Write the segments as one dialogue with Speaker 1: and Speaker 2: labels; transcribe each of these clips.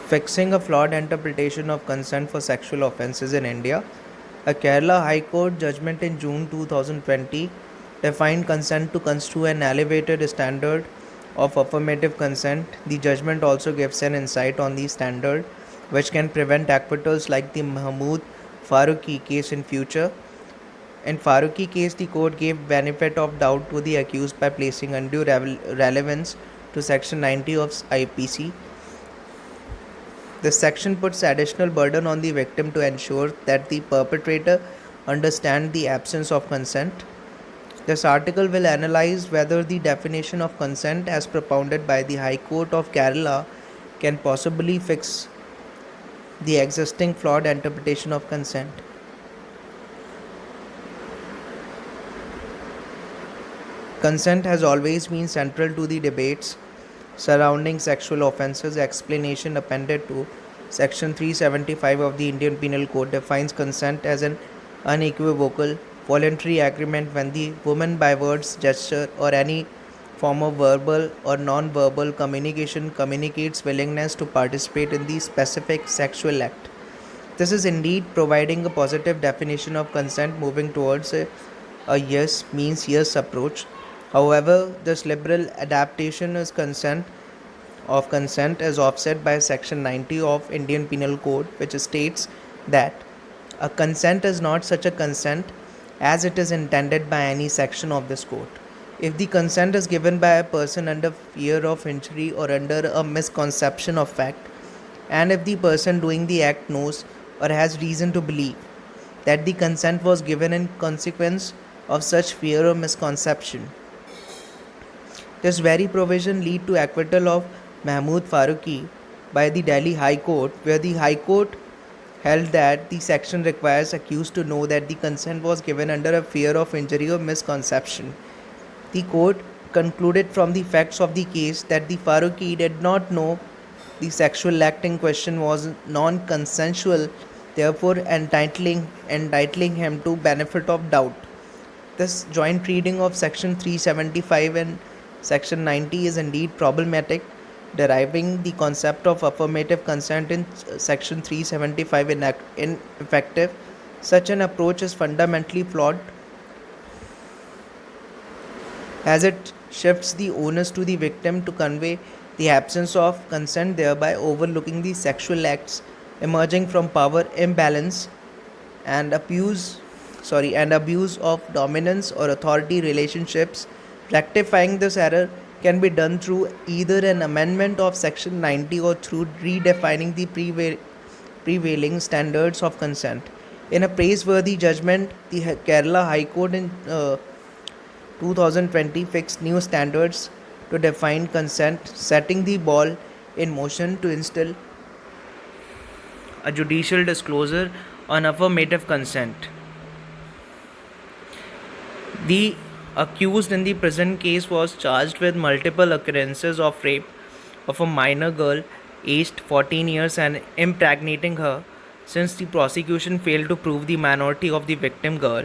Speaker 1: Fixing a flawed interpretation of consent for sexual offences in India. A Kerala High Court judgment in June 2020 defined consent to construe an elevated standard of affirmative consent. The judgment also gives an insight on the standard, which can prevent acquittals like the Mahmood Faruqi case in future. In Faruqi case, the court gave benefit of doubt to the accused by placing undue relevance to Section 90 of IPC. This section puts additional burden on the victim to ensure that the perpetrator understands the absence of consent. This article will analyze whether the definition of consent as propounded by the High Court of Kerala can possibly fix the existing flawed interpretation of consent. Consent has always been central to the debates surrounding sexual offences. Explanation appended to Section 375 of the Indian Penal Code defines consent as an unequivocal, voluntary agreement when the woman by words, gesture, or any form of verbal or non-verbal communication communicates willingness to participate in the specific sexual act. This is indeed providing a positive definition of consent, moving towards a yes means yes approach. However, this liberal adaptation of consent is offset by Section 90 of Indian Penal Code, which states that a consent is not such a consent as it is intended by any section of this code. If the consent is given by a person under fear of injury or under a misconception of fact, and if the person doing the act knows or has reason to believe that the consent was given in consequence of such fear or misconception, this very provision led to acquittal of Mahmood Faruqi by the Delhi High Court, where the High Court held that the section requires accused to know that the consent was given under a fear of injury or misconception. The court concluded from the facts of the case that the Faruqi did not know the sexual act in question was non-consensual, therefore entitling him to benefit of doubt. This joint reading of Section 375 and Section 90 is indeed problematic. Deriving the concept of affirmative consent in Section 375 ineffective. Such an approach is fundamentally flawed, as it shifts the onus to the victim to convey the absence of consent, thereby overlooking the sexual acts emerging from power imbalance and abuse of dominance or authority relationships. Rectifying this error can be done through either an amendment of Section 90 or through redefining the prevailing standards of consent. In a praiseworthy judgment, the Kerala High Court in 2020 fixed new standards to define consent, setting the ball in motion to instill a judicial disclosure on affirmative consent. The accused in the present case was charged with multiple occurrences of rape of a minor girl aged 14 years and impregnating her. Since the prosecution failed to prove the minority of the victim girl,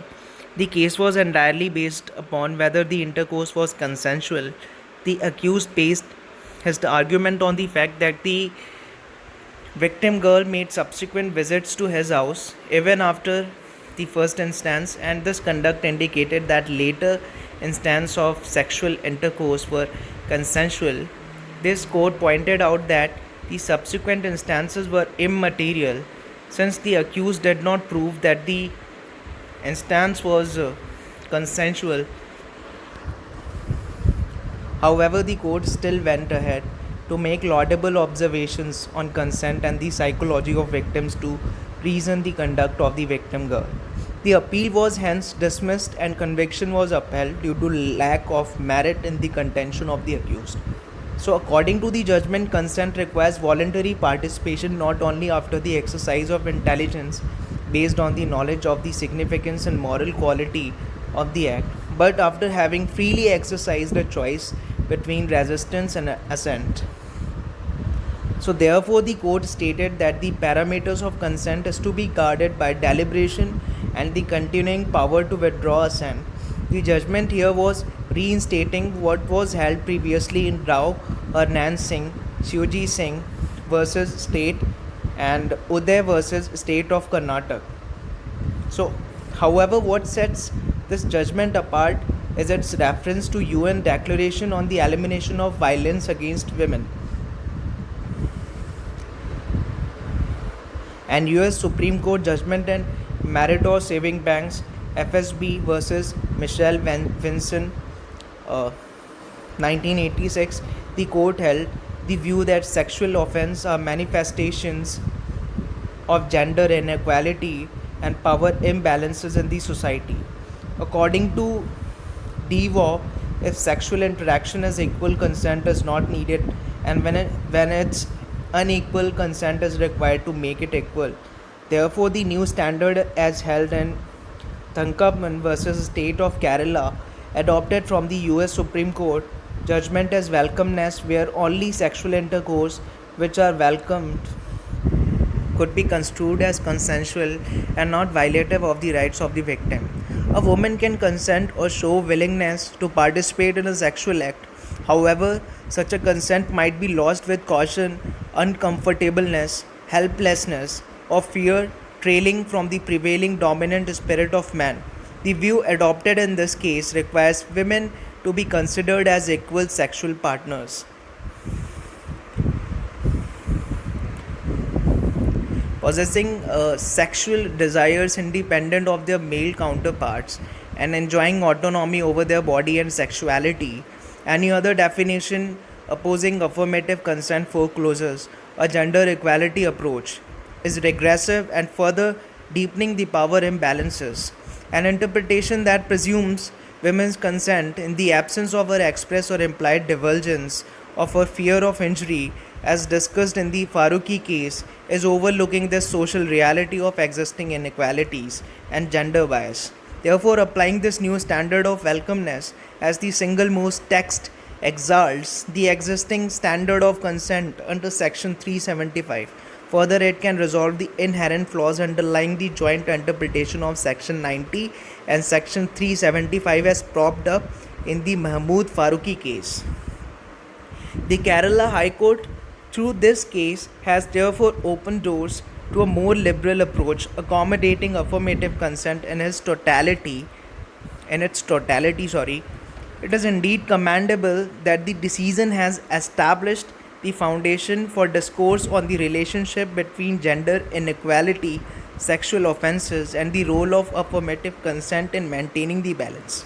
Speaker 1: the case was entirely based upon whether the intercourse was consensual. The accused based his argument on the fact that the victim girl made subsequent visits to his house even after the first instance, and this conduct indicated that later instances of sexual intercourse were consensual. This court pointed out that the subsequent instances were immaterial since the accused did not prove that the instance was consensual. However, the court still went ahead to make laudable observations on consent and the psychology of victims to reason the conduct of the victim girl. The appeal was hence dismissed and conviction was upheld due to lack of merit in the contention of the accused. So, according to the judgment, consent requires voluntary participation not only after the exercise of intelligence based on the knowledge of the significance and moral quality of the act, but after having freely exercised a choice between resistance and assent. So, therefore, the court stated that the parameters of consent is to be guarded by deliberation and the continuing power to withdraw assent. The judgment here was reinstating what was held previously in Rao Harnan Singh, Shivji Singh, versus state and Uday versus state of Karnataka. So, however, what sets this judgment apart is its reference to UN Declaration on the Elimination of Violence Against Women and US Supreme Court judgment in Meritor Saving Banks FSB versus Michelle Vinson 1986. The court held the view that sexual offense are manifestations of gender inequality and power imbalances in the society. According to DWA, if sexual interaction is equal, consent is not needed, and when it's unequal, consent is required to make it equal. Therefore, the new standard, as held in Thankapan versus State of Kerala, adopted from the US Supreme Court, judgment as welcomeness, where only sexual intercourse which are welcomed could be construed as consensual and not violative of the rights of the victim. A woman can consent or show willingness to participate in a sexual act. However, such a consent might be lost with caution, uncomfortableness, helplessness, or fear trailing from the prevailing dominant spirit of man. The view adopted in this case requires women to be considered as equal sexual partners, possessing sexual desires independent of their male counterparts and enjoying autonomy over their body and sexuality. Any other definition opposing affirmative consent forecloses a gender equality approach, is regressive and further deepening the power imbalances. An interpretation that presumes women's consent in the absence of her express or implied divulgence of her fear of injury, as discussed in the Faruqi case, is overlooking the social reality of existing inequalities and gender bias. Therefore, applying this new standard of welcomeness as the single most text exalts the existing standard of consent under Section 375. Further, it can resolve the inherent flaws underlying the joint interpretation of Section 90 and Section 375 as propped up in the Mahmood Faruqi case. The Kerala High Court, through this case, has therefore opened doors to a more liberal approach, accommodating affirmative consent in its totality. It is indeed commendable that the decision has established the foundation for discourse on the relationship between gender inequality, sexual offences, and the role of affirmative consent in maintaining the balance.